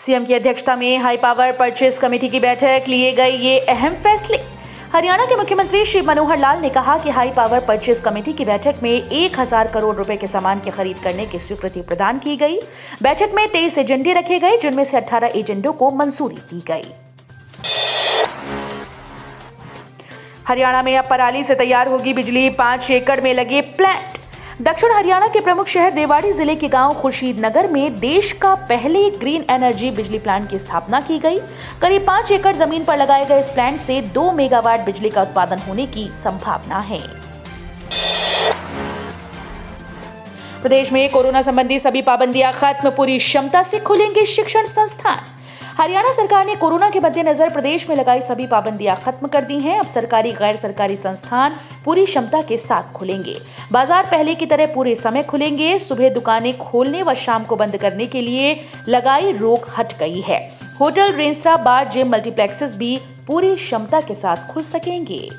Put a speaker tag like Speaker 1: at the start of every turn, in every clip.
Speaker 1: CM की अध्यक्षता में हाई पावर परचेज कमेटी की बैठक लिए गए ये अहम फैसले। हरियाणा के मुख्यमंत्री श्री मनोहर लाल ने कहा कि हाई पावर परचेज कमेटी की बैठक में 1000 करोड़ रुपए के सामान की खरीद करने की स्वीकृति प्रदान की गई। बैठक में 23 एजेंडे रखे गए, जिनमें से 18 एजेंडों को मंजूरी दी गई। हरियाणा में अब पराली से तैयार होगी बिजली, 5 एकड़ में लगे प्लांट। दक्षिण हरियाणा के प्रमुख शहर रेवाड़ी जिले के गांव खुर्शीद नगर में देश का पहले ग्रीन एनर्जी बिजली प्लांट की स्थापना की गई। करीब 5 एकड़ जमीन पर लगाए गए इस प्लांट से 2 मेगावाट बिजली का उत्पादन होने की संभावना है। प्रदेश में कोरोना संबंधी सभी पाबंदियां खत्म, पूरी क्षमता से खुलेंगे शिक्षण संस्थान। हरियाणा सरकार ने कोरोना के मद्देनजर प्रदेश में लगाई सभी पाबंदियां खत्म कर दी हैं। अब सरकारी गैर सरकारी संस्थान पूरी क्षमता के साथ खुलेंगे। बाजार पहले की तरह पूरे समय खुलेंगे। सुबह दुकानें खोलने व शाम को बंद करने के लिए लगाई रोक हट गई है। होटल, रेस्तरां, बार, जिम, मल्टीप्लेक्सेस भी पूरी क्षमता के साथ खुल सकेंगे।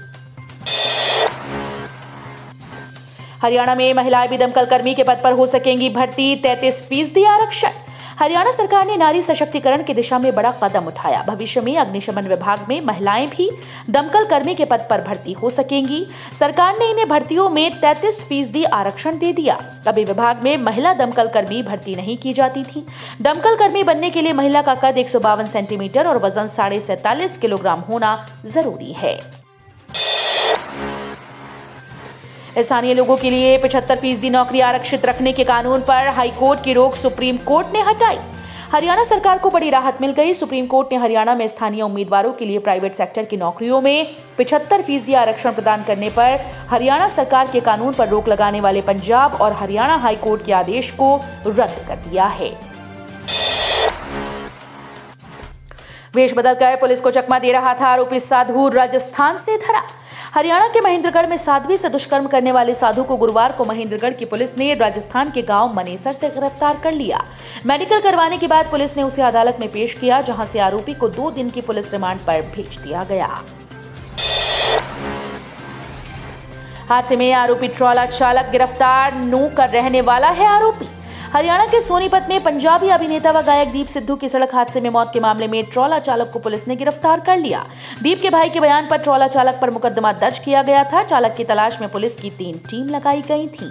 Speaker 1: हरियाणा में महिलाएं भी दमकल कर्मी के पद पर हो सकेंगी भर्ती, 33% आरक्षण। हरियाणा सरकार ने नारी सशक्तिकरण की दिशा में बड़ा कदम उठाया। भविष्य में अग्निशमन विभाग में महिलाएं भी दमकल कर्मी के पद पर भर्ती हो सकेंगी। सरकार ने इन्हें भर्तियों में 33% आरक्षण दे दिया। अभी विभाग में महिला दमकल कर्मी भर्ती नहीं की जाती थी। दमकल कर्मी बनने के लिए महिला का कद 152 सेंटीमीटर और वजन 47.5 किलोग्राम होना जरूरी है। स्थानीय लोगों के लिए 75% नौकरी आरक्षित रखने के कानून पर हाईकोर्ट की रोक सुप्रीम कोर्ट ने हटाई। हरियाणा सरकार को बड़ी राहत मिल गई। सुप्रीम कोर्ट ने हरियाणा में स्थानीय उम्मीदवारों के लिए प्राइवेट सेक्टर की नौकरियों में 75% आरक्षण प्रदान करने पर हरियाणा सरकार के कानून पर रोक लगाने वाले पंजाब और हरियाणा हाईकोर्ट के आदेश को रद्द कर दिया है। वेश बदलकर पुलिस को चकमा दे रहा था आरोपी साधु राजस्थान से धरा। हरियाणा के महेंद्रगढ़ में साध्वी से दुष्कर्म करने वाले साधु को गुरुवार को महेंद्रगढ़ की पुलिस ने राजस्थान के गांव मनेसर से गिरफ्तार कर लिया। मेडिकल करवाने के बाद पुलिस ने उसे अदालत में पेश किया, जहां से आरोपी को 2 दिन की पुलिस रिमांड पर भेज दिया गया। हादसे में आरोपी ट्रॉला चालक गिरफ्तार, नूह का रहने वाला है आरोपी। हरियाणा के सोनीपत में पंजाबी अभिनेता व गायक दीप सिद्धू की सड़क हादसे में मौत के मामले में ट्रॉला चालक को पुलिस ने गिरफ्तार कर लिया। दीप के भाई के बयान पर ट्रॉला चालक पर मुकदमा दर्ज किया गया था। चालक की तलाश में पुलिस की 3 टीम लगाई गई थी।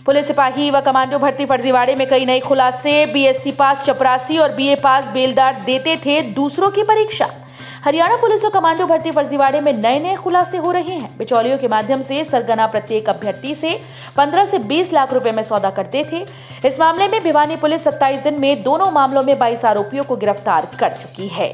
Speaker 1: पुलिस सिपाही व कमांडो भर्ती फर्जीवाड़े में कई नए खुलासे। बीएससी पास चपरासी और बीए पास बेलदार देते थे दूसरों की परीक्षा। हरियाणा पुलिस और कमांडो भर्ती फर्जीवाड़े में नए खुलासे हो रहे हैं। बिचौलियों के माध्यम से सरगना प्रत्येक अभ्यर्थी से 15 से 20 लाख रुपए में सौदा करते थे। इस मामले में भिवानी पुलिस 27 दिन में दोनों मामलों में 22 आरोपियों को गिरफ्तार कर चुकी है।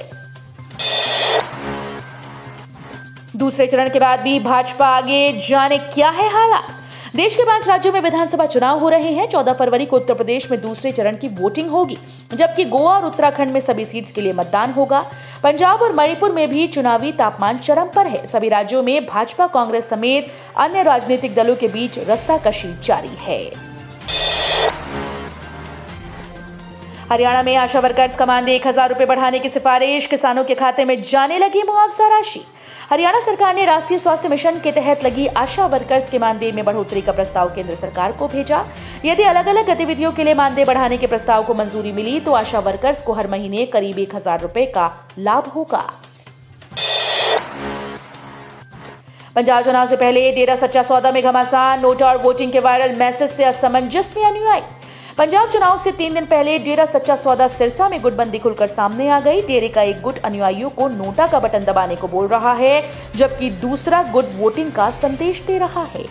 Speaker 1: दूसरे चरण के बाद भी भाजपा आगे, जाने क्या है हालात। देश के 5 राज्यों में विधानसभा चुनाव हो रहे हैं। 14 फरवरी को उत्तर प्रदेश में दूसरे चरण की वोटिंग होगी, जबकि गोवा और उत्तराखंड में सभी सीट्स के लिए मतदान होगा। पंजाब और मणिपुर में भी चुनावी तापमान चरम पर है। सभी राज्यों में भाजपा, कांग्रेस समेत अन्य राजनीतिक दलों के बीच रस्साकशी जारी है। हरियाणा में आशा वर्कर्स का मानदेय 1000 रुपए बढ़ाने की सिफारिश। किसानों के खाते में जाने लगी मुआवजा राशि। हरियाणा सरकार ने राष्ट्रीय स्वास्थ्य मिशन के तहत लगी आशा वर्कर्स के मानदेय में बढ़ोतरी का प्रस्ताव केंद्र सरकार को भेजा। यदि अलग अलग गतिविधियों के लिए मानदेय बढ़ाने के प्रस्ताव को मंजूरी मिली तो आशा वर्कर्स को हर महीने करीब 1000 रुपए का लाभ होगा। पंजाब चुनाव से पहले डेरा सच्चा सौदा में घमासान। नोटा और वोटिंग के वायरल मैसेज से असमंजस में अनुयायी। पंजाब चुनाव से 3 दिन पहले डेरा सच्चा सौदा सिरसा में गुटबंदी खुलकर सामने आ गई। डेरे का एक गुट अनुयायियों को नोटा का बटन दबाने को बोल रहा है, जबकि दूसरा गुट वोटिंग का संदेश दे रहा है।